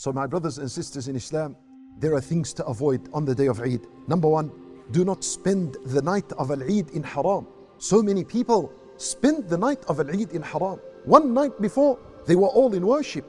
So my brothers and sisters in Islam, there are things to avoid on the day of Eid. Number one, do not spend the night of Al-Eid in haram. So many people spend the night of Al-Eid in haram. One night before, they were all in worship.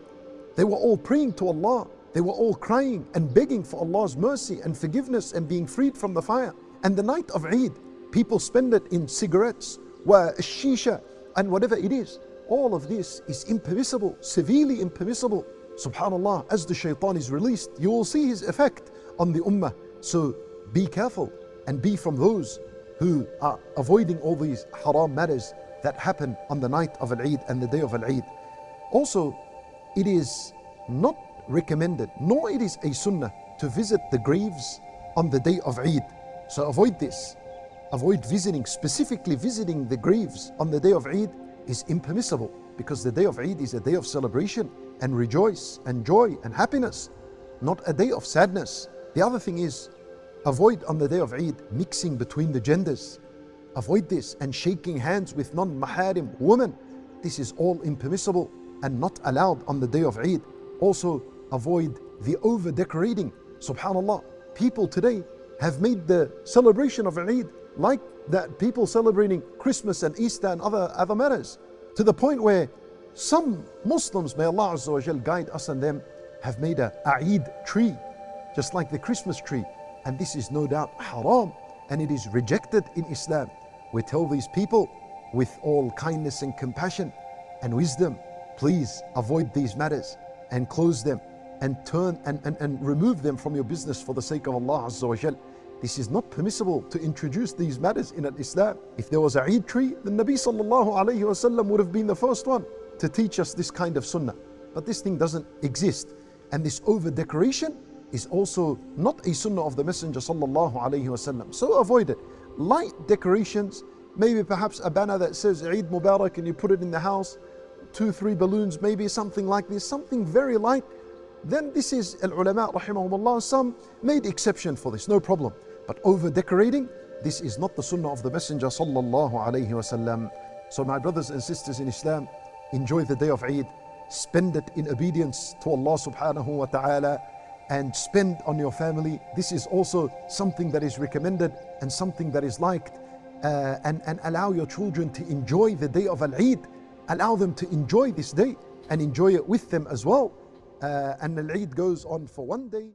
They were all praying to Allah. They were all crying and begging for Allah's mercy and forgiveness and being freed from the fire. And the night of Eid, people spend it in cigarettes, shisha, and whatever it is. All of this is impermissible, severely impermissible. Subhanallah, as the shaitan is released, you will see his effect on the ummah. So be careful and be from those who are avoiding all these haram matters that happen on the night of Al-Eid and the day of Al-Eid. Also, it is not recommended, nor it is a sunnah to visit the graves on the day of Eid. So avoid this. Avoid visiting, specifically visiting the graves on the day of Eid is impermissible, because the day of Eid is a day of celebration and rejoice and joy and happiness, not a day of sadness. The other thing is, avoid on the day of Eid mixing between the genders. Avoid this, and shaking hands with non-maharim women. This is all impermissible and not allowed on the day of Eid. Also, avoid the over-decorating. Subhanallah, people today have made the celebration of Eid like that people celebrating Christmas and Easter and other matters, to the point where some Muslims, may Allah Azza wa Jal guide us and them, have made a Eid tree, just like the Christmas tree. And this is no doubt haram, and it is rejected in Islam. We tell these people with all kindness and compassion and wisdom, please avoid these matters and close them and turn and remove them from your business for the sake of Allah Azza wa Jal. This is not permissible to introduce these matters in Islam. If there was a Eid tree, the Nabi sallallahu alayhi wa sallam would have been the first one to teach us this kind of sunnah. But this thing doesn't exist. And this over decoration is also not a sunnah of the Messenger sallallahu alayhi wa sallam. So avoid it. Light decorations, maybe perhaps a banner that says Eid Mubarak and you put it in the house, 2-3 balloons, maybe something like this, something very light. Then this is al-ulama rahimahumullah, some made exception for this, no problem. But over decorating, this is not the sunnah of the Messenger sallallahu alayhi wa sallam. So my brothers and sisters in Islam, enjoy the day of Eid, spend it in obedience to Allah subhanahu wa ta'ala, and spend on your family. This is also something that is recommended and something that is liked. And allow your children to enjoy the day of Al-Eid. Allow them to enjoy this day and enjoy it with them as well. And Al-Eid goes on for one day.